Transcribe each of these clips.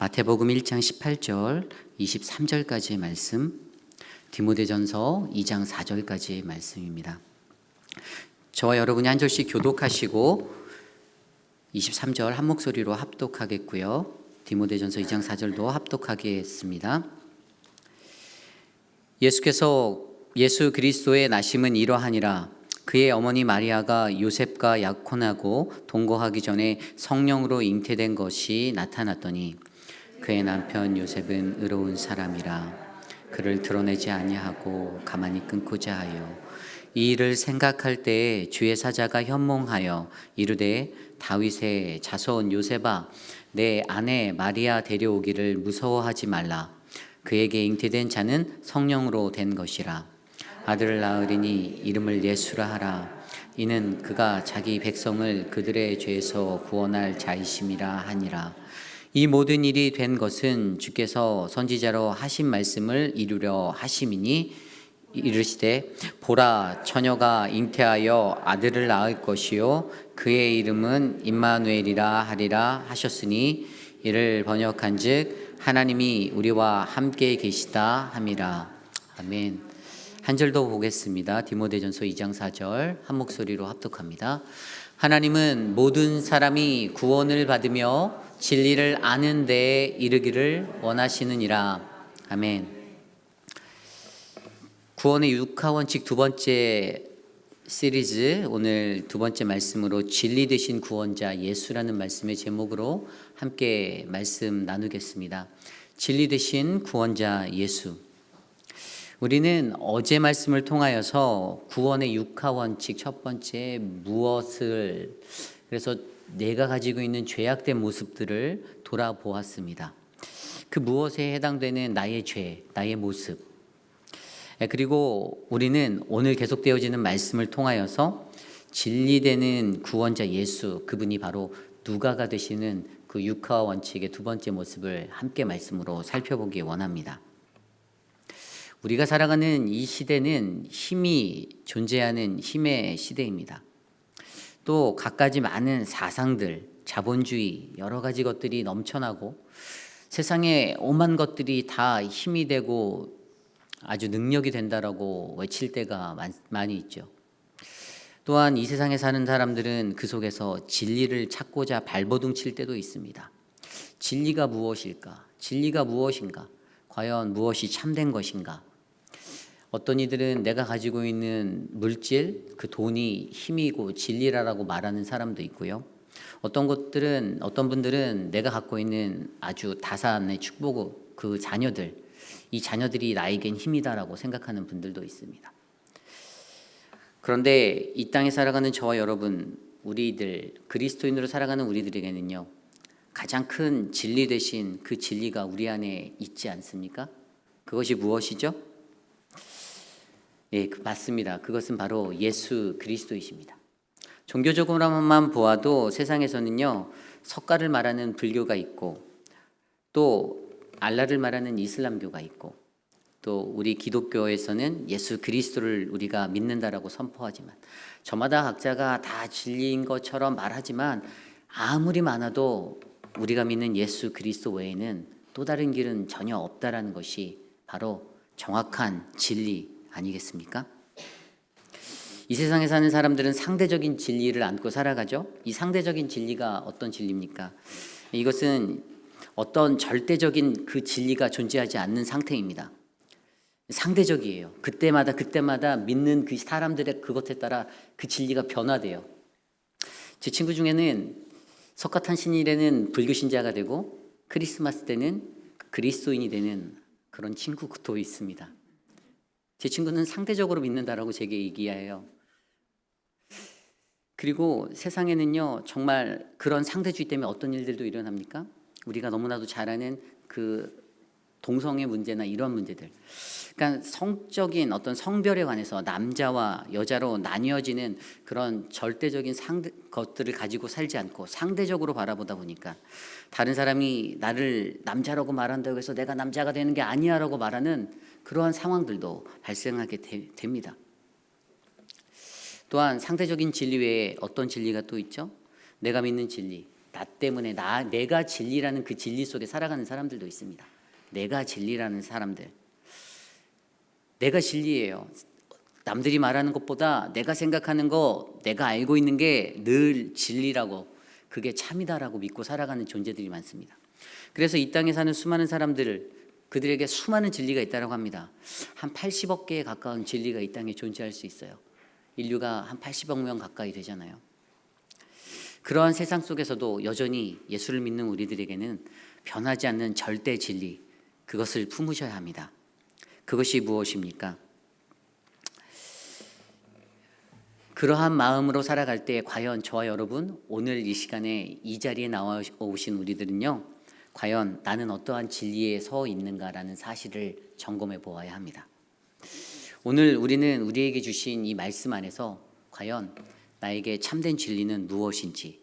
마태복음 1장 18절 23절까지의 말씀, 디모데전서 2장 4절까지의 말씀입니다. 저와 여러분이 한 절씩 교독하시고 23절 한 목소리로 합독하겠고요. 디모데전서 2장 4절도 합독하겠습니다. 예수 그리스도의 나심은 이러하니라. 그의 어머니 마리아가 요셉과 약혼하고 동거하기 전에 성령으로 잉태된 것이 나타났더니 그의 남편 요셉은 의로운 사람이라 그를 드러내지 아니하고 가만히 끊고자 하여 이 일을 생각할 때에 주의 사자가 현몽하여 이르되 다윗의 자손 요셉아, 내 아내 마리아 데려오기를 무서워하지 말라. 그에게 잉태된 자는 성령으로 된 것이라. 아들을 낳으리니 이름을 예수라 하라. 이는 그가 자기 백성을 그들의 죄에서 구원할 자이심이라 하니라. 이 모든 일이 된 것은 주께서 선지자로 하신 말씀을 이루려 하심이니 이르시되 보라, 처녀가 잉태하여 아들을 낳을 것이요 그의 이름은 임마누엘이라 하리라 하셨으니 이를 번역한즉 하나님이 우리와 함께 계시다 함이라. 아멘. 한 절 더 보겠습니다. 디모데전서 2장 4절 한 목소리로 합독합니다. 하나님은 모든 사람이 구원을 받으며 진리를 아는 데에 이르기를 원하시느니라. 아멘. 구원의 육하원칙 두 번째 시리즈, 오늘 두 번째 말씀으로 진리 되신 구원자 예수라는 말씀의 제목으로 함께 말씀 나누겠습니다. 진리 되신 구원자 예수. 우리는 어제 말씀을 통하여서 구원의 육하원칙 첫 번째 무엇을, 그래서 내가 가지고 있는 죄악된 모습들을 돌아보았습니다. 그 무엇에 해당되는 나의 죄, 나의 모습. 그리고 우리는 오늘 계속되어지는 말씀을 통하여서 진리되는 구원자 예수, 그분이 바로 누가가 되시는 그 육하원칙의 두 번째 모습을 함께 말씀으로 살펴보기 원합니다. 우리가 살아가는 이 시대는 힘이 존재하는 힘의 시대입니다. 또 갖가지 많은 사상들, 자본주의, 여러 가지 것들이 넘쳐나고 세상에 오만 것들이 다 힘이 되고 아주 능력이 된다라고 외칠 때가 많이 있죠. 또한 이 세상에 사는 사람들은 그 속에서 진리를 찾고자 발버둥 칠 때도 있습니다. 진리가 무엇일까? 진리가 무엇인가? 과연 무엇이 참된 것인가? 어떤 이들은 내가 가지고 있는 물질, 그 돈이 힘이고 진리라고 말하는 사람도 있고요. 어떤 분들은 내가 갖고 있는 아주 다산의 축복, 그 자녀들, 이 자녀들이 나에겐 힘이다라고 생각하는 분들도 있습니다. 그런데 이 땅에 살아가는 저와 여러분, 우리들, 그리스도인으로 살아가는 우리들에게는요, 가장 큰 진리 되신 그 진리가 우리 안에 있지 않습니까? 그것이 무엇이죠? 예, 맞습니다. 그것은 바로 예수 그리스도이십니다. 종교적으로만 보아도 세상에서는요, 석가를 말하는 불교가 있고 또 알라를 말하는 이슬람교가 있고 또 우리 기독교에서는 예수 그리스도를 우리가 믿는다라고 선포하지만 저마다 각자가 다 진리인 것처럼 말하지만 아무리 많아도 우리가 믿는 예수 그리스도 외에는 또 다른 길은 전혀 없다라는 것이 바로 정확한 진리 아니겠습니까? 이 세상에 사는 사람들은 상대적인 진리를 안고 살아가죠. 이 상대적인 진리가 어떤 진리입니까? 이것은 어떤 절대적인 그 진리가 존재하지 않는 상태입니다. 상대적이에요. 그때마다 믿는 그 사람들의 그것에 따라 그 진리가 변화돼요. 제 친구 중에는 석가탄신일에는 불교 신자가 되고 크리스마스 때는 그리스도인이 되는 그런 친구도 있습니다. 제 친구는 상대적으로 믿는다라고 제게 얘기해요. 그리고 세상에는요, 정말 그런 상대주의 때문에 어떤 일들도 일어납니까? 우리가 너무나도 잘 아는 그 동성애 문제나 이런 문제들. 그러니까 성적인 어떤 성별에 관해서 남자와 여자로 나뉘어지는 그런 절대적인 것들을 가지고 살지 않고 상대적으로 바라보다 보니까 다른 사람이 나를 남자라고 말한다고 해서 내가 남자가 되는 게 아니야라고 말하는 그러한 상황들도 발생하게 됩니다. 또한 상대적인 진리 외에 어떤 진리가 또 있죠? 내가 믿는 진리, 나 때문에 내가 진리라는 그 진리 속에 살아가는 사람들도 있습니다. 내가 진리라는 사람들. 내가 진리예요. 남들이 말하는 것보다 내가 생각하는 거, 내가 알고 있는 게 늘 진리라고, 그게 참이다라고 믿고 살아가는 존재들이 많습니다. 그래서 이 땅에 사는 수많은 사람들, 그들에게 수많은 진리가 있다고 합니다. 한 80억 개에 가까운 진리가 이 땅에 존재할 수 있어요. 인류가 한 80억 명 가까이 되잖아요. 그러한 세상 속에서도 여전히 예수를 믿는 우리들에게는 변하지 않는 절대 진리, 그것을 품으셔야 합니다. 그것이 무엇입니까? 그러한 마음으로 살아갈 때 과연 저와 여러분, 오늘 이 시간에 이 자리에 나와 오신 우리들은요, 과연 나는 어떠한 진리에 서 있는가라는 사실을 점검해 보아야 합니다. 오늘 우리는 우리에게 주신 이 말씀 안에서 과연 나에게 참된 진리는 무엇인지,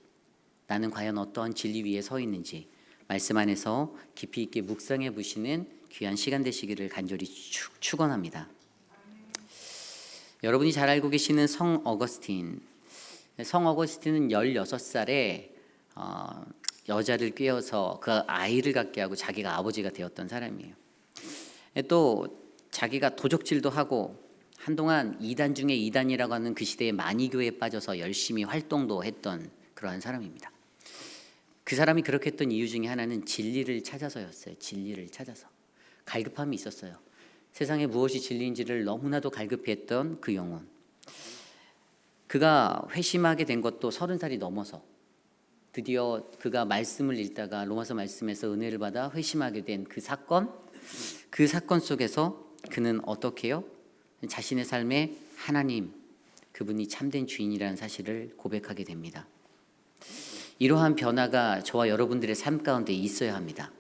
나는 과연 어떠한 진리 위에 서 있는지 말씀 안에서 깊이 있게 묵상해 보시는 귀한 시간 되시기를 간절히 축원합니다. 여러분이 잘 알고 계시는 성 어거스틴은 16살에 여자를 꿰어서 그 아이를 갖게 하고 자기가 아버지가 되었던 사람이에요. 또 자기가 도적질도 하고 한동안 이단 중에 이단이라고 하는 그 시대의 마니교에 빠져서 열심히 활동도 했던 그러한 사람입니다. 그 사람이 그렇게 했던 이유 중에 하나는 진리를 찾아서였어요. 진리를 찾아서. 갈급함이 있었어요. 세상에 무엇이 진리인지를 너무나도 갈급했던 그 영혼. 그가 회심하게 된 것도 30살이 넘어서 드디어 그가 말씀을 읽다가 로마서 말씀에서 은혜를 받아 회심하게 된 그 사건 속에서 그는 어떻게 해요? 자신의 삶에 하나님, 그분이 참된 주인이라는 사실을 고백하게 됩니다. 이러한 변화가 저와 여러분들의 삶 가운데 있어야 합니다.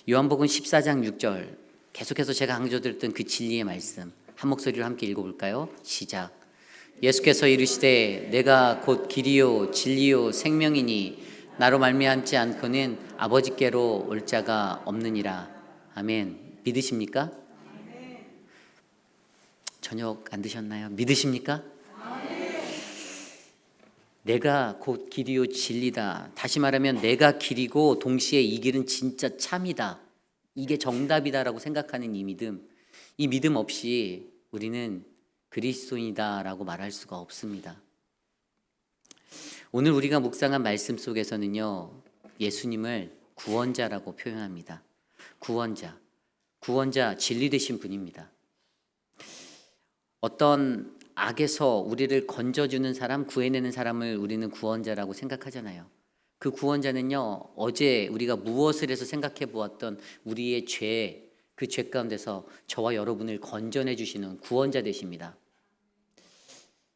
요한복음 14장 6절, 계속해서 제가 강조드렸던 그 진리의 말씀 한 목소리로 함께 읽어볼까요? 시작. 예수께서 이르시되 내가 곧 길이요 진리요 생명이니 나로 말미암지 않고는 아버지께로 올 자가 없느니라. 아멘. 믿으십니까? 저녁 안 드셨나요? 믿으십니까? 내가 곧 길이요 진리다. 다시 말하면 내가 길이고 동시에 이 길은 진짜 참이다. 이게 정답이다라고 생각하는 이 믿음 없이 우리는 그리스도인이다라고 말할 수가 없습니다. 오늘 우리가 묵상한 말씀 속에서는요, 예수님을 구원자라고 표현합니다. 구원자, 진리 되신 분입니다. 어떤 악에서 우리를 건져주는 사람, 구해내는 사람을 우리는 구원자라고 생각하잖아요. 그 구원자는요, 어제 우리가 무엇을 해서 생각해 보았던 우리의 죄, 그 죄 가운데서 저와 여러분을 건져내 주시는 구원자 되십니다.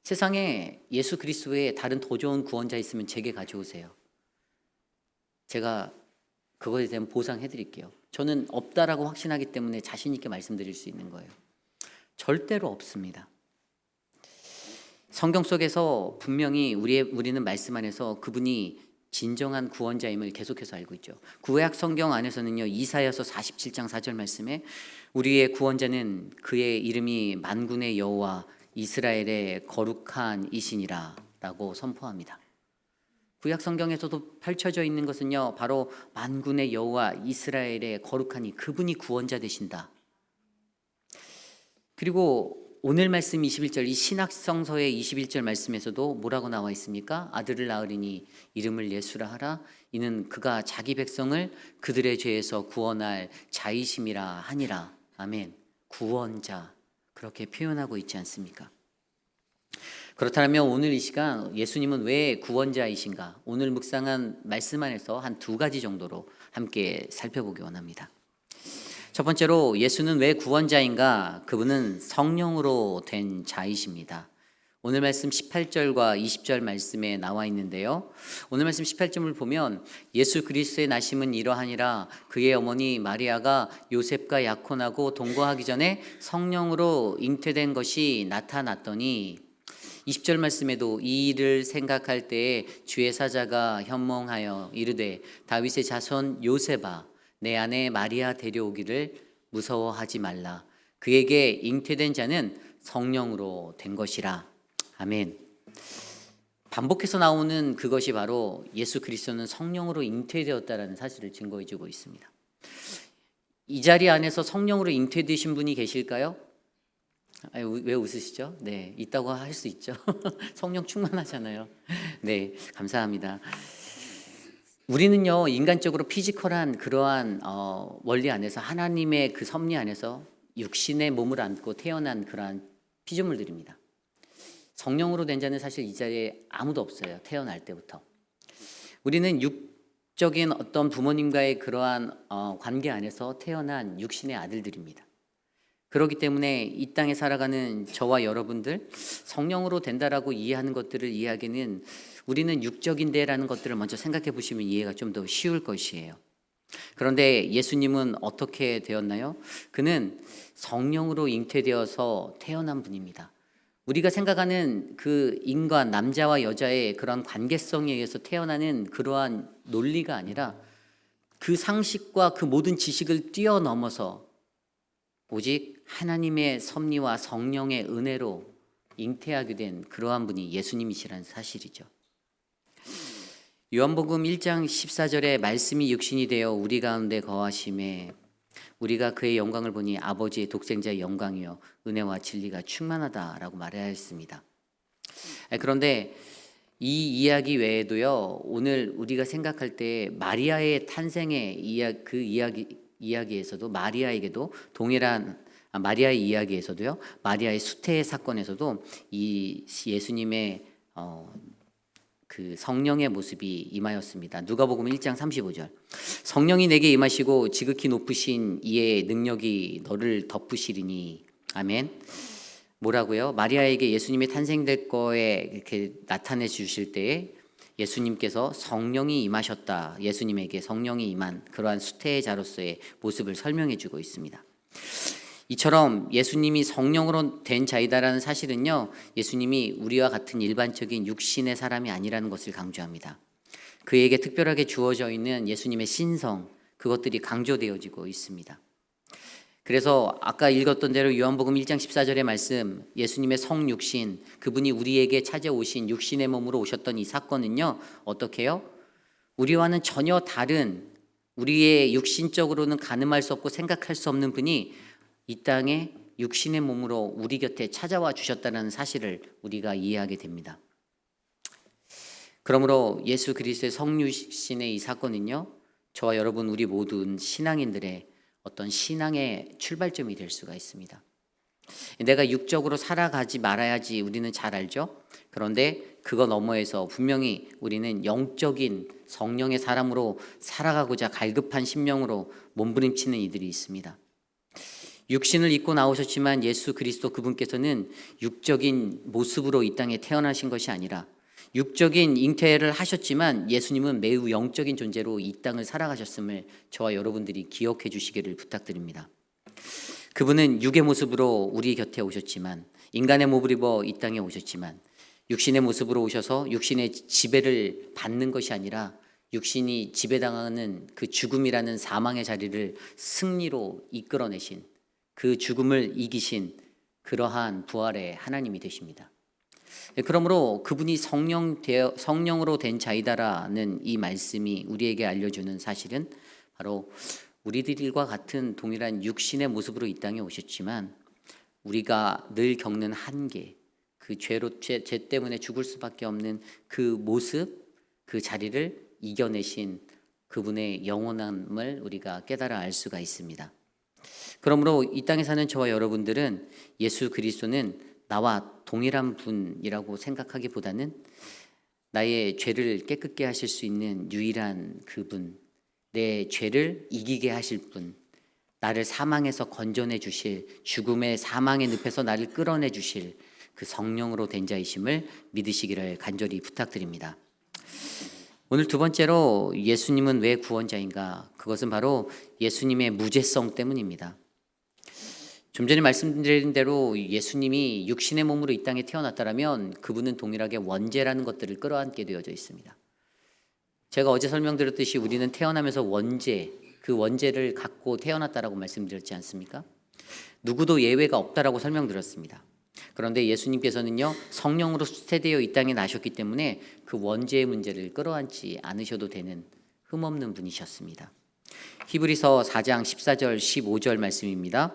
세상에 예수 그리스도 외에 다른 더 좋은 구원자 있으면 제게 가져오세요. 제가 그거에 대한 보상해 드릴게요. 저는 없다라고 확신하기 때문에 자신 있게 말씀드릴 수 있는 거예요. 절대로 없습니다. 성경 속에서 분명히 우리는 말씀 안에서 그분이 진정한 구원자임을 계속해서 알고 있죠. 구약 성경 안에서는요, 이사야서 47장 4절 말씀에 우리의 구원자는 그의 이름이 만군의 여호와 이스라엘의 거룩한 이신이라 라고 선포합니다. 구약 성경에서도 펼쳐져 있는 것은요, 바로 만군의 여호와 이스라엘의 거룩한 이, 그분이 구원자 되신다. 그리고 오늘 말씀 21절, 이 신약성서의 21절 말씀에서도 뭐라고 나와 있습니까? 아들을 낳으리니 이름을 예수라 하라. 이는 그가 자기 백성을 그들의 죄에서 구원할 자이심이라 하니라. 아멘. 구원자, 그렇게 표현하고 있지 않습니까? 그렇다면 오늘 이 시간 예수님은 왜 구원자이신가? 오늘 묵상한 말씀 안에서 한 2가지 정도로 함께 살펴보기 원합니다. 첫 번째로 예수는 왜 구원자인가? 그분은 성령으로 된 자이십니다. 오늘 말씀 18절과 20절 말씀에 나와 있는데요. 오늘 말씀 18절을 보면 예수 그리스도의 나심은 이러하니라. 그의 어머니 마리아가 요셉과 약혼하고 동거하기 전에 성령으로 잉태된 것이 나타났더니 20절 말씀에도 이 일을 생각할 때에 주의 사자가 현몽하여 이르되 다윗의 자손 요셉아 내 아내 마리아 데려오기를 무서워하지 말라. 그에게 잉태된 자는 성령으로 된 것이라. 아멘. 반복해서 나오는 그것이 바로 예수 그리스도는 성령으로 잉태되었다라는 사실을 증거해 주고 있습니다. 이 자리 안에서 성령으로 잉태되신 분이 계실까요? 왜 웃으시죠? 네, 있다고 할 수 있죠. 성령 충만하잖아요. 네, 감사합니다. 우리는요, 인간적으로 피지컬한 그러한 원리 안에서 하나님의 그 섭리 안에서 육신의 몸을 안고 태어난 그러한 피조물들입니다. 성령으로 된 자는 사실 이 자리에 아무도 없어요. 태어날 때부터. 우리는 육적인 어떤 부모님과의 그러한 관계 안에서 태어난 육신의 아들들입니다. 그렇기 때문에 이 땅에 살아가는 저와 여러분들, 성령으로 된다라고 이해하는 것들을 이해하기는 우리는 육적인데라는 것들을 먼저 생각해 보시면 이해가 좀 더 쉬울 것이에요. 그런데 예수님은 어떻게 되었나요? 그는 성령으로 잉태되어서 태어난 분입니다. 우리가 생각하는 그 인간, 남자와 여자의 그런 관계성에 의해서 태어나는 그러한 논리가 아니라 그 상식과 그 모든 지식을 뛰어넘어서 오직 하나님의 섭리와 성령의 은혜로 잉태하게 된 그러한 분이 예수님이시라는 사실이죠. 요한복음 1장 14절에 말씀이 육신이 되어 우리 가운데 거하심에 우리가 그의 영광을 보니 아버지의 독생자의 영광이요 은혜와 진리가 충만하다라고 말해야 했습니다. 그런데 이 이야기 외에도요, 오늘 우리가 생각할 때 마리아의 탄생의 이야기에서도 마리아에게도 동일한 마리아의 이야기에서도요, 마리아의 수태의 사건에서도 이 예수님의 그 성령의 모습이 임하였습니다. 누가복음 1장 35절. 성령이 내게 임하시고 지극히 높으신 이의 능력이 너를 덮으시리니. 아멘. 뭐라고요? 마리아에게 예수님이 탄생될 거에 이렇게 나타내 주실 때에 예수님께서 성령이 임하셨다. 예수님에게 성령이 임한 그러한 수태의 자로서의 모습을 설명해 주고 있습니다. 이처럼 예수님이 성령으로 된 자이다라는 사실은요, 예수님이 우리와 같은 일반적인 육신의 사람이 아니라는 것을 강조합니다. 그에게 특별하게 주어져 있는 예수님의 신성, 그것들이 강조되어지고 있습니다. 그래서 아까 읽었던 대로 요한복음 1장 14절의 말씀, 예수님의 성육신, 그분이 우리에게 찾아오신 육신의 몸으로 오셨던 이 사건은요, 어떻게 해요? 우리와는 전혀 다른, 우리의 육신적으로는 가늠할 수 없고 생각할 수 없는 분이 이 땅에 육신의 몸으로 우리 곁에 찾아와 주셨다는 사실을 우리가 이해하게 됩니다. 그러므로 예수 그리스도의 성육신의 이 사건은요, 저와 여러분 우리 모든 신앙인들의 어떤 신앙의 출발점이 될 수가 있습니다. 내가 육적으로 살아가지 말아야지 우리는 잘 알죠. 그런데 그거 너머에서 분명히 우리는 영적인 성령의 사람으로 살아가고자 갈급한 심령으로 몸부림치는 이들이 있습니다. 육신을 입고 나오셨지만 예수 그리스도 그분께서는 육적인 모습으로 이 땅에 태어나신 것이 아니라 육적인 잉태를 하셨지만 예수님은 매우 영적인 존재로 이 땅을 살아가셨음을 저와 여러분들이 기억해 주시기를 부탁드립니다. 그분은 육의 모습으로 우리 곁에 오셨지만, 인간의 몸을 입어 이 땅에 오셨지만, 육신의 모습으로 오셔서 육신의 지배를 받는 것이 아니라 육신이 지배당하는 그 죽음이라는 사망의 자리를 승리로 이끌어내신, 그 죽음을 이기신 그러한 부활의 하나님이 되십니다. 그러므로 그분이 성령으로 된 자이다라는 이 말씀이 우리에게 알려주는 사실은 바로 우리들과 같은 동일한 육신의 모습으로 이 땅에 오셨지만 우리가 늘 겪는 한계, 그 죄 때문에 죽을 수밖에 없는 그 모습, 그 자리를 이겨내신 그분의 영원함을 우리가 깨달아 알 수가 있습니다. 그러므로 이 땅에 사는 저와 여러분들은 예수 그리스도는 나와 동일한 분이라고 생각하기보다는 나의 죄를 깨끗게 하실 수 있는 유일한 그분, 내 죄를 이기게 하실 분, 나를 사망에서 건져내 주실, 죽음의 사망의 늪에서 나를 끌어내 주실 그 성령으로 된 자이심을 믿으시기를 간절히 부탁드립니다. 오늘 두 번째로 예수님은 왜 구원자인가? 그것은 바로 예수님의 무죄성 때문입니다. 좀 전에 말씀드린 대로 예수님이 육신의 몸으로 이 땅에 태어났다면 그분은 동일하게 원죄라는 것들을 끌어안게 되어져 있습니다. 제가 어제 설명드렸듯이 우리는 태어나면서 그 원죄를 갖고 태어났다라고 말씀드렸지 않습니까? 누구도 예외가 없다라고 설명드렸습니다. 그런데 예수님께서는요, 성령으로 수태되어 이 땅에 나셨기 때문에 그 원죄의 문제를 끌어안지 않으셔도 되는 흠없는 분이셨습니다. 히브리서 4장 14절 15절 말씀입니다.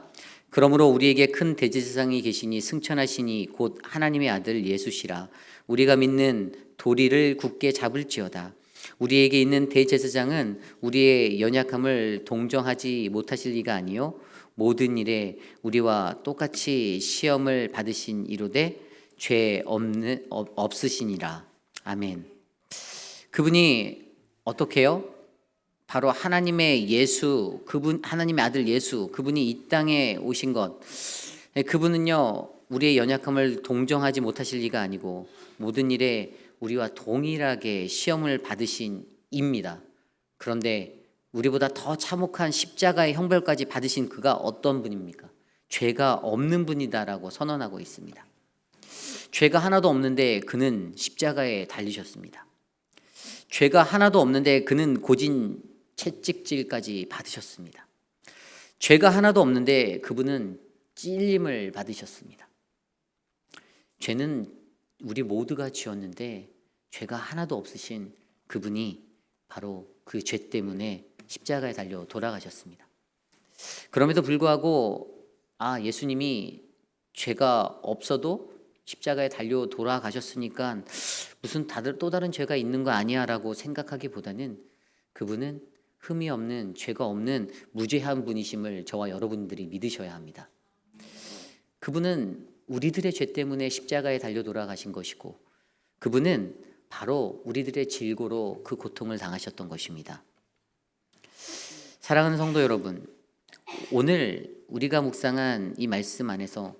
그러므로 우리에게 큰 대제사장이 계시니 승천하시니 곧 하나님의 아들 예수시라. 우리가 믿는 도리를 굳게 잡을지어다. 우리에게 있는 대제사장은 우리의 연약함을 동정하지 못하실 리가 아니요 모든 일에 우리와 똑같이 시험을 받으신 이로되 죄 없으시니라. 아멘. 그분이 어떻게 해요? 바로 하나님의 예수, 그분 하나님의 아들 예수, 그분이 이 땅에 오신 것. 그분은요, 우리의 연약함을 동정하지 못하실 리가 아니고 모든 일에 우리와 동일하게 시험을 받으신 입니다. 그런데 우리보다 더 참혹한 십자가의 형벌까지 받으신 그가 어떤 분입니까? 죄가 없는 분이다라고 선언하고 있습니다. 죄가 하나도 없는데 그는 십자가에 달리셨습니다. 죄가 하나도 없는데 그는 고진 채찍질까지 받으셨습니다. 죄가 하나도 없는데 그분은 찔림을 받으셨습니다. 죄는 우리 모두가 지었는데 죄가 하나도 없으신 그분이 바로 그 죄 때문에 십자가에 달려 돌아가셨습니다. 그럼에도 불구하고 예수님이 죄가 없어도 십자가에 달려 돌아가셨으니까 무슨 또 다른 죄가 있는 거 아니야 라고 생각하기보다는 그분은 흠이 없는 죄가 없는 무죄한 분이심을 저와 여러분들이 믿으셔야 합니다. 그분은 우리들의 죄 때문에 십자가에 달려 돌아가신 것이고 그분은 바로 우리들의 질고로 그 고통을 당하셨던 것입니다. 사랑하는 성도 여러분, 오늘 우리가 묵상한 이 말씀 안에서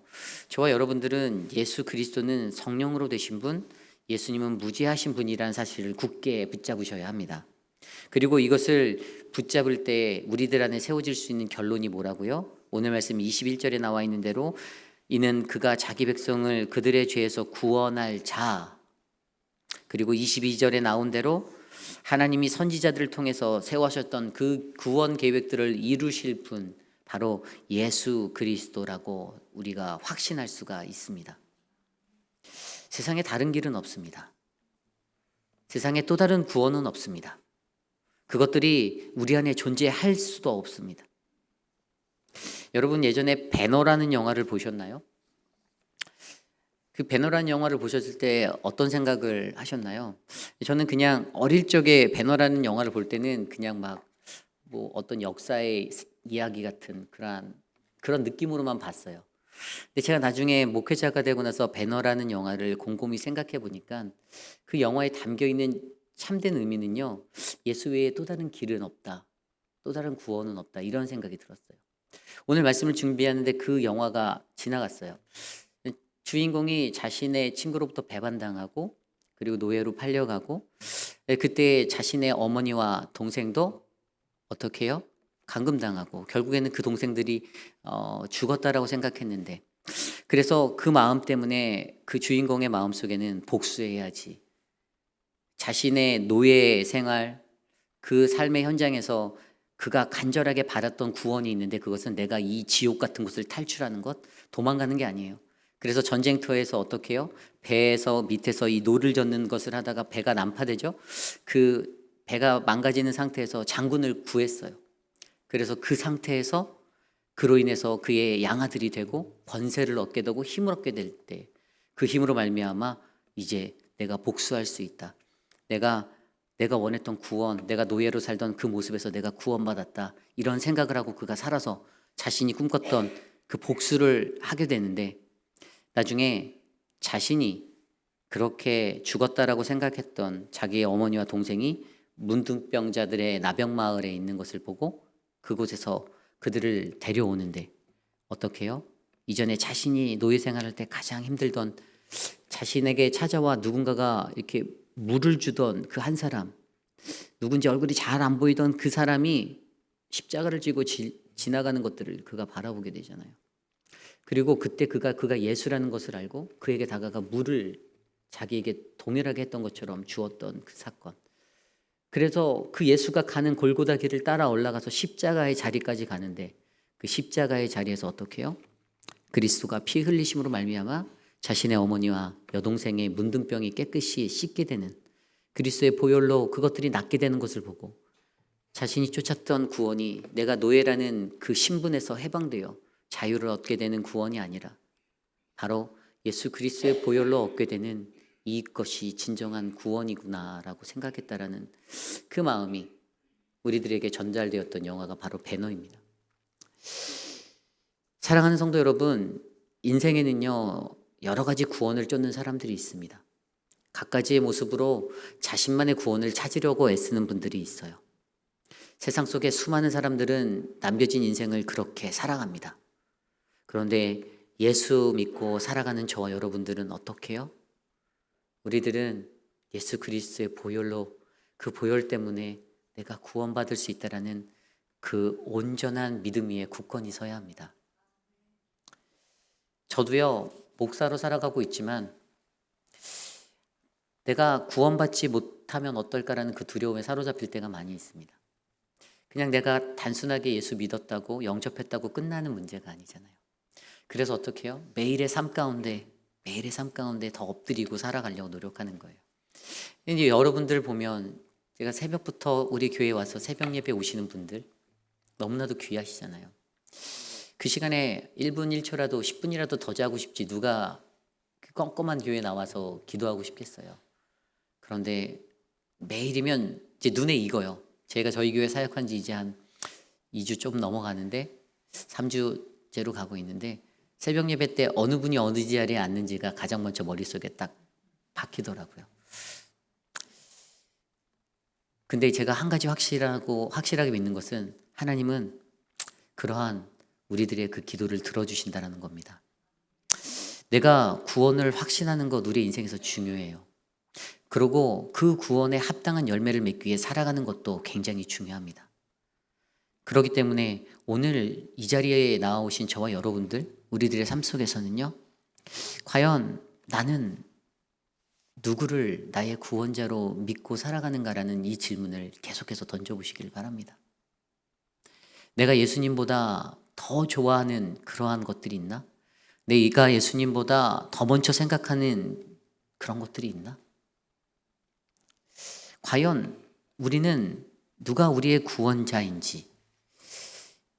저와 여러분들은 예수 그리스도는 성령으로 되신 분, 예수님은 무죄하신 분이라는 사실을 굳게 붙잡으셔야 합니다. 그리고 이것을 붙잡을 때 우리들 안에 세워질 수 있는 결론이 뭐라고요? 오늘 말씀 21절에 나와 있는 대로 이는 그가 자기 백성을 그들의 죄에서 구원할 자. 그리고 22절에 나온 대로 하나님이 선지자들을 통해서 세우셨던 그 구원 계획들을 이루실 분 바로 예수 그리스도라고 우리가 확신할 수가 있습니다. 세상에 다른 길은 없습니다. 세상에 또 다른 구원은 없습니다. 그것들이 우리 안에 존재할 수도 없습니다. 여러분 예전에 배너라는 영화를 보셨나요? 그 배너라는 영화를 보셨을 때 어떤 생각을 하셨나요? 저는 그냥 어릴 적에 배너라는 영화를 볼 때는 그냥 막 뭐 어떤 역사의 이야기 같은 그런 느낌으로만 봤어요. 근데 제가 나중에 목회자가 되고 나서 배너라는 영화를 곰곰이 생각해 보니까 그 영화에 담겨 있는 참된 의미는요, 예수 외에 또 다른 길은 없다, 또 다른 구원은 없다, 이런 생각이 들었어요. 오늘 말씀을 준비하는데 그 영화가 지나갔어요. 주인공이 자신의 친구로부터 배반당하고 그리고 노예로 팔려가고 그때 자신의 어머니와 동생도 어떻게 해요? 감금당하고 결국에는 그 동생들이 죽었다라고 생각했는데 그래서 그 마음 때문에 그 주인공의 마음속에는 복수해야지, 자신의 노예 생활 그 삶의 현장에서 그가 간절하게 바랐던 구원이 있는데 그것은 내가 이 지옥 같은 곳을 탈출하는 것, 도망가는 게 아니에요. 그래서 전쟁터에서 어떻게 해요? 배에서 밑에서 이 노를 젓는 것을 하다가 배가 난파되죠. 그 배가 망가지는 상태에서 장군을 구했어요. 그래서 그 상태에서 그로 인해서 그의 양아들이 되고 권세를 얻게 되고 힘을 얻게 될 때 그 힘으로 말미암아 이제 내가 복수할 수 있다. 내가 원했던 구원, 내가 노예로 살던 그 모습에서 내가 구원받았다. 이런 생각을 하고 그가 살아서 자신이 꿈꿨던 그 복수를 하게 되는데 나중에 자신이 그렇게 죽었다라고 생각했던 자기의 어머니와 동생이 문둥병자들의 나병마을에 있는 것을 보고 그곳에서 그들을 데려오는데 어떻게 해요? 이전에 자신이 노예 생활할 때 가장 힘들던 자신에게 찾아와 누군가가 이렇게 물을 주던 그 한 사람, 누군지 얼굴이 잘 안 보이던 그 사람이 십자가를 지고 지나가는 것들을 그가 바라보게 되잖아요. 그리고 그때 그가 예수라는 것을 알고 그에게 다가가 물을 자기에게 동일하게 했던 것처럼 주었던 그 사건. 그래서 그 예수가 가는 골고다 길을 따라 올라가서 십자가의 자리까지 가는데 그 십자가의 자리에서 어떻게 해요? 그리스도가 피 흘리심으로 말미암아 자신의 어머니와 여동생의 문둥병이 깨끗이 씻게 되는 그리스도의 보혈로 그것들이 낫게 되는 것을 보고 자신이 쫓았던 구원이 내가 노예라는 그 신분에서 해방되어 자유를 얻게 되는 구원이 아니라 바로 예수 그리스도의 보혈로 얻게 되는 이것이 진정한 구원이구나라고 생각했다라는 그 마음이 우리들에게 전달되었던 영화가 바로 배너입니다. 사랑하는 성도 여러분, 인생에는요 여러 가지 구원을 쫓는 사람들이 있습니다. 각가지의 모습으로 자신만의 구원을 찾으려고 애쓰는 분들이 있어요. 세상 속에 수많은 사람들은 남겨진 인생을 그렇게 살아갑니다. 그런데 예수 믿고 살아가는 저와 여러분들은 어떻게 해요? 우리들은 예수 그리스도의 보혈로 그 보혈 때문에 내가 구원받을 수 있다라는 그 온전한 믿음 위에 굳건히 서야 합니다. 저도요 목사로 살아가고 있지만 내가 구원받지 못하면 어떨까라는 그 두려움에 사로잡힐 때가 많이 있습니다. 그냥 내가 단순하게 예수 믿었다고 영접했다고 끝나는 문제가 아니잖아요. 그래서 어떻게 해요? 매일의 삶 가운데 더 엎드리고 살아가려고 노력하는 거예요. 이제 여러분들 보면 제가 새벽부터 우리 교회에 와서 새벽 예배 오시는 분들 너무나도 귀하시잖아요. 그 시간에 1분 1초라도 10분이라도 더 자고 싶지 누가 그 껌껌한 교회에 나와서 기도하고 싶겠어요. 그런데 매일이면 이제 눈에 익어요. 제가 저희 교회 사역한 지 이제 한 2주 좀 넘어가는데 3주째로 가고 있는데 새벽 예배 때 어느 분이 어느 자리에 앉는지가 가장 먼저 머릿속에 딱 박히더라고요. 근데 제가 한 가지 확실하게 믿는 것은 하나님은 그러한 우리들의 그 기도를 들어주신다는 겁니다. 내가 구원을 확신하는 것 우리 인생에서 중요해요. 그리고 그 구원에 합당한 열매를 맺기 위해 살아가는 것도 굉장히 중요합니다. 그렇기 때문에 오늘 이 자리에 나오신 저와 여러분들, 우리들의 삶 속에서는요, 과연 나는 누구를 나의 구원자로 믿고 살아가는가라는 이 질문을 계속해서 던져보시길 바랍니다. 내가 예수님보다 더 좋아하는 그러한 것들이 있나? 내가 예수님보다 더 먼저 생각하는 그런 것들이 있나? 과연 우리는 누가 우리의 구원자인지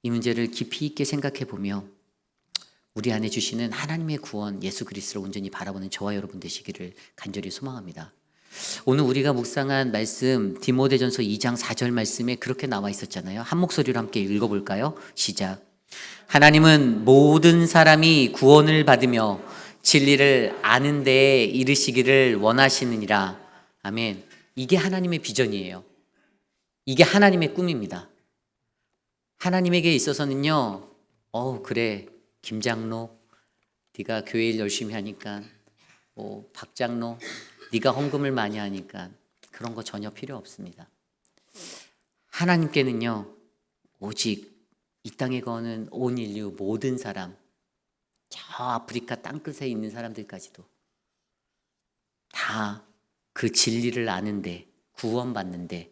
이 문제를 깊이 있게 생각해 보며 우리 안에 주시는 하나님의 구원 예수 그리스도를 온전히 바라보는 저와 여러분 되시기를 간절히 소망합니다. 오늘 우리가 묵상한 말씀 디모데전서 2장 4절 말씀에 그렇게 나와 있었잖아요. 한 목소리로 함께 읽어볼까요? 시작. 하나님은 모든 사람이 구원을 받으며 진리를 아는 데에 이르시기를 원하시느니라. 아멘. 이게 하나님의 비전이에요. 이게 하나님의 꿈입니다. 하나님에게 있어서는요, 그래, 김장로, 네가 교회 일 열심히 하니까, 박장로, 네가 헌금을 많이 하니까 그런 거 전혀 필요 없습니다. 하나님께는요, 오직 이 땅에 거는 온 인류 모든 사람, 저 아프리카 땅끝에 있는 사람들까지도 다 그 진리를 아는데 구원받는데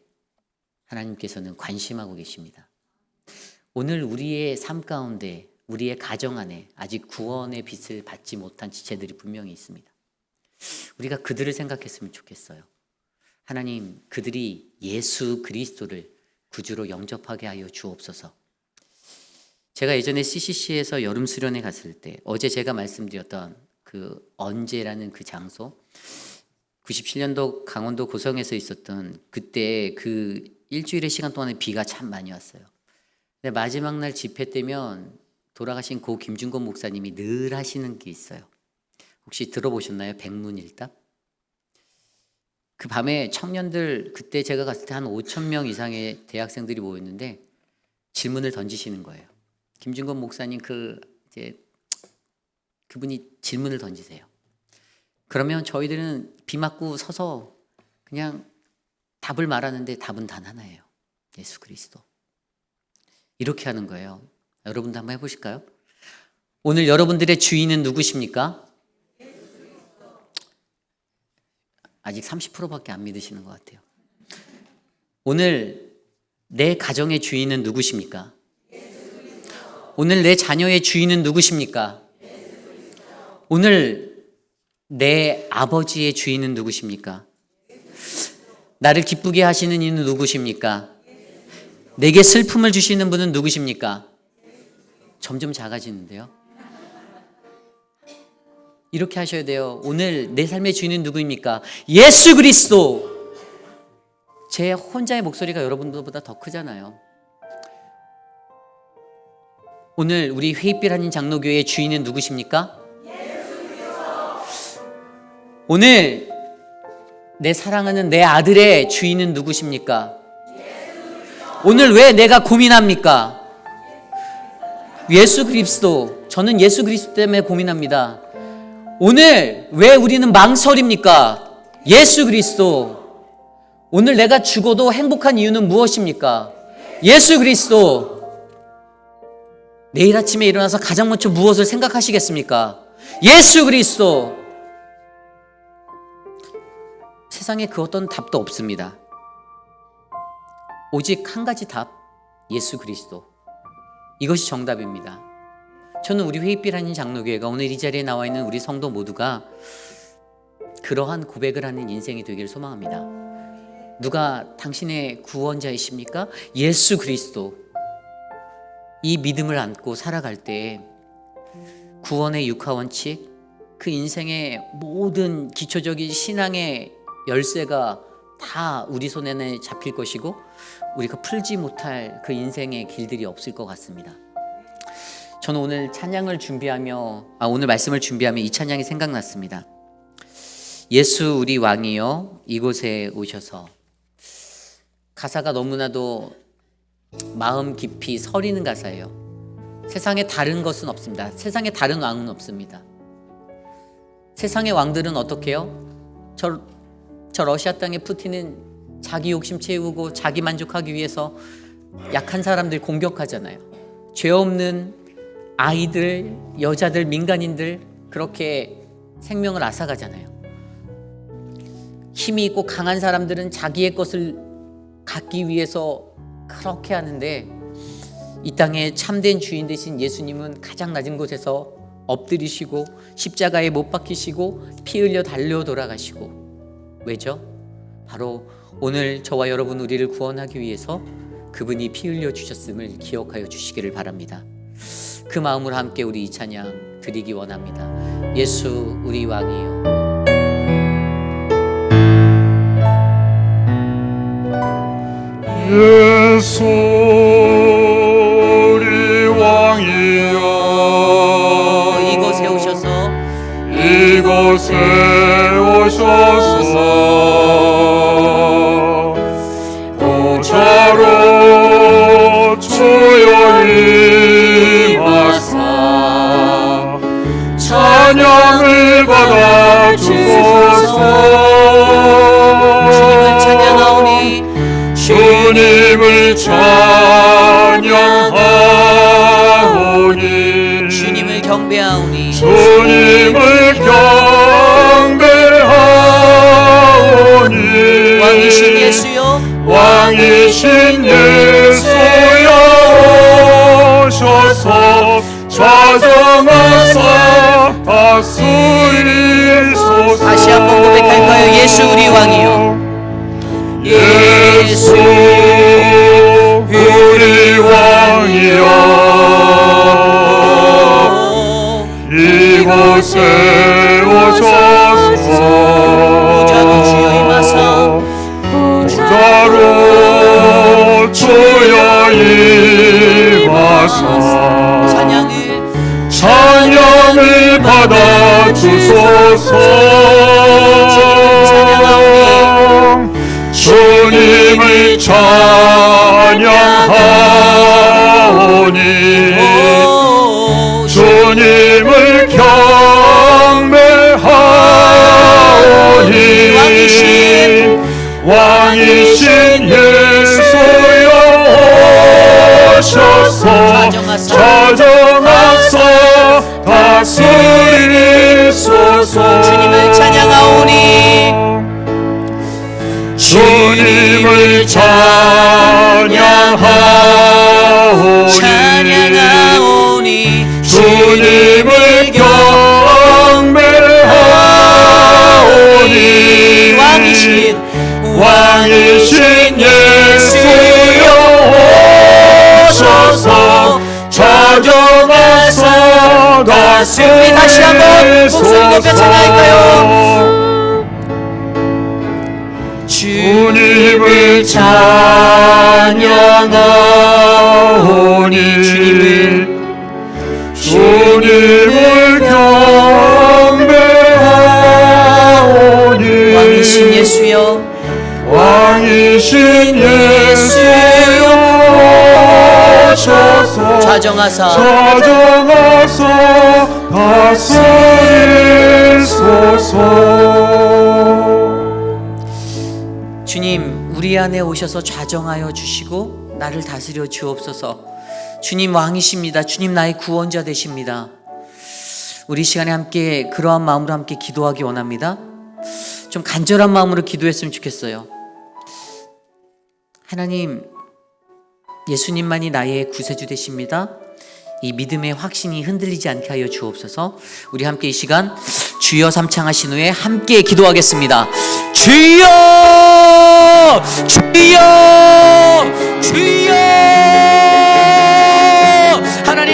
하나님께서는 관심하고 계십니다. 오늘 우리의 삶 가운데 우리의 가정 안에 아직 구원의 빛을 받지 못한 지체들이 분명히 있습니다. 우리가 그들을 생각했으면 좋겠어요. 하나님, 그들이 예수 그리스도를 구주로 영접하게 하여 주옵소서. 제가 예전에 CCC에서 여름 수련회 갔을 때 어제 제가 말씀드렸던 그 언제라는 그 장소 97년도 강원도 고성에서 있었던 그때 그 일주일의 시간 동안에 비가 참 많이 왔어요. 근데 마지막 날 집회 때면 돌아가신 고 김준건 목사님이 늘 하시는 게 있어요. 혹시 들어보셨나요? 백문일답? 그 밤에 청년들 그때 제가 갔을 때 한 5,000명 이상의 대학생들이 모였는데 질문을 던지시는 거예요. 김준건 목사님 그분이 질문을 던지세요. 그러면 저희들은 비 맞고 서서 그냥 답을 말하는데 답은 단 하나예요. 예수 그리스도. 이렇게 하는 거예요. 여러분도 한번 해보실까요? 오늘 여러분들의 주인은 누구십니까? 아직 30%밖에 안 믿으시는 것 같아요. 오늘 내 가정의 주인은 누구십니까? 오늘 내 자녀의 주인은 누구십니까? 오늘 내 아버지의 주인은 누구십니까? 나를 기쁘게 하시는 이는 누구십니까? 내게 슬픔을 주시는 분은 누구십니까? 점점 작아지는데요. 이렇게 하셔야 돼요. 오늘 내 삶의 주인은 누구입니까? 예수 그리스도. 제 혼자의 목소리가 여러분들보다 더 크잖아요. 오늘 우리 회의빛 한인 장로교회의 주인은 누구십니까? 오늘 내 사랑하는 내 아들의 주인은 누구십니까? 오늘 왜 내가 고민합니까? 예수 그리스도. 저는 예수 그리스도 때문에 고민합니다. 오늘 왜 우리는 망설입니까? 예수 그리스도. 오늘 내가 죽어도 행복한 이유는 무엇입니까? 예수 그리스도. 내일 아침에 일어나서 가장 먼저 무엇을 생각하시겠습니까? 예수 그리스도. 세상에 그 어떤 답도 없습니다. 오직 한 가지 답, 예수 그리스도. 이것이 정답입니다. 저는 우리 회의빛 한인 장로교회가 오늘 이 자리에 나와 있는 우리 성도 모두가 그러한 고백을 하는 인생이 되기를 소망합니다. 누가 당신의 구원자이십니까? 예수 그리스도. 이 믿음을 안고 살아갈 때 구원의 육하원칙, 그 인생의 모든 기초적인 신앙의 열쇠가 다 우리 손에는 잡힐 것이고 우리가 풀지 못할 그 인생의 길들이 없을 것 같습니다. 저는 오늘 찬양을 준비하며 오늘 말씀을 준비하며 이 찬양이 생각났습니다. 예수 우리 왕이여 이곳에 오셔서. 가사가 너무나도 마음 깊이 서리는 가사예요. 세상에 다른 것은 없습니다. 세상에 다른 왕은 없습니다. 세상의 왕들은 어떻게 해요? 저 러시아 땅의 푸틴은 자기 욕심 채우고 자기 만족하기 위해서 약한 사람들 공격하잖아요. 죄 없는 아이들, 여자들, 민간인들 그렇게 생명을 앗아가잖아요. 힘이 있고 강한 사람들은 자기의 것을 갖기 위해서 그렇게 하는데 이 땅의 참된 주인 되신 예수님은 가장 낮은 곳에서 엎드리시고 십자가에 못 박히시고 피 흘려 달려 돌아가시고. 왜죠? 바로 오늘 저와 여러분 우리를 구원하기 위해서 그분이 피 흘려 주셨음을 기억하여 주시기를 바랍니다. 그 마음으로 함께 우리 이 찬양 드리기 원합니다. 예수 우리 왕이여. 예수 우리 왕이여 이곳에 오셔서 이곳에 오셔서 보좌로 주여 임하사 찬양을 받아 주소서. 주님을 찬양하오니 주님을 경배하오니 주님을 경배하오니 왕이신 예수여 왕이신 예수여 오셔서 좌정하사 다스리소서. 다시 한번 고백할까요? 예수 우리 왕이여. 예수 우리 왕이여 이곳에 오셔서 보좌로 주여 임하사 보좌로 주여 임하사 찬양을 받아 주소서. 주님을 찬양하오니 주님을 경배하오니 왕이신 예수여 오셔서 좌정하사 다스리소서. 주님을 찬양하오니 주님을 찬양하오니 주님을 경배하오니 하소서 찾아와서 다시 우리 다시 한번 목소리 높여 찬양할까요? 주님을 찬양하오니 주님을 경배하오니 왕이신 예수여 왕이신 예수여 오셔서 좌정하사 다스리소서. 주님, 우리 안에 오셔서 좌정하여 주시고 나를 다스려 주옵소서. 주님 왕이십니다. 주님 나의 구원자 되십니다. 우리 시간에 함께 그러한 마음으로 함께 기도하기 원합니다. 좀 간절한 마음으로 기도했으면 좋겠어요. 하나님, 예수님만이 나의 구세주 되십니다. 이 믿음의 확신이 흔들리지 않게 하여 주옵소서. 우리 함께 이 시간 주여 삼창하신 후에 함께 기도하겠습니다. 주여! 주여!